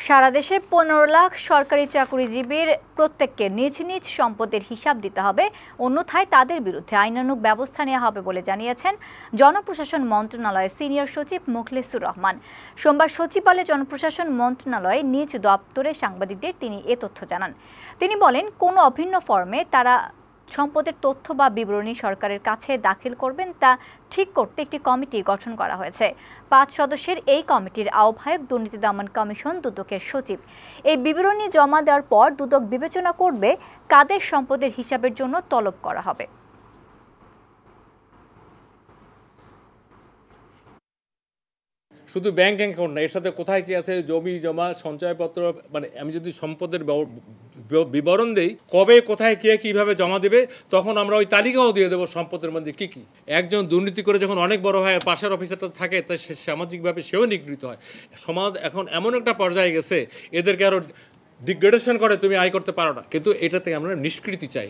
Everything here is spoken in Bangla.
সারা দেশে ১৫ লাখ সরকারি চাকরিজীবীর প্রত্যেককে নিজ নিজ সম্পদের হিসাব দিতে হবে, অন্যথায় তাদের বিরুদ্ধে আইনানুগ ব্যবস্থা নেওয়া হবে বলে জানিয়েছেন জনপ্রশাসন মন্ত্রণালয়ের সিনিয়র সচিব মুখলেসুর রহমান। সোমবার সচিবালয়ে জনপ্রশাসন মন্ত্রণালয়ে নিজ দপ্তরে সাংবাদিকদের তিনি এ তথ্য জানান। তিনি বলেন, কোনো অভিন্ন ফর্মে তারা সম্পদের তথ্য বা বিবরণী সরকারের কাছে দাখিল করবেন তা ঠিক করতে একটি কমিটি গঠন করা হয়েছে। ৫ সদস্যের এই কমিটির আহ্বায়ক দুর্নীতি দমন কমিশন দুদকের সচিব। এই বিবরণী জমা দেওয়ার পর দুদক বিবেচনা করবে কাদের সম্পদের হিসাবের জন্য তলব করা হবে। শুধু ব্যাংক অ্যাকাউন্ট না, এর সাথে কোথায় কি আছে, জমি জমা, সঞ্চয়পত্র, মানে আমি যদি সম্পদের বিবরণ দেই, কবে কোথায় কে কীভাবে জমা দেবে, তখন আমরা ওই তালিকাও দিয়ে দেবো সম্পদের মধ্যে কী কী। একজন দুর্নীতি করে যখন অনেক বড় হয়, পাশের অফিসারটা থাকে, তাই সামাজিকভাবে সেও নিগৃহীত হয়। সমাজ এখন এমন একটা পর্যায়ে গেছে, এদেরকে আরও ডিগ্রেডেশন করে, তুমি আয় করতে পারো না, কিন্তু এটা থেকে আমরা নিষ্কৃতি চাই।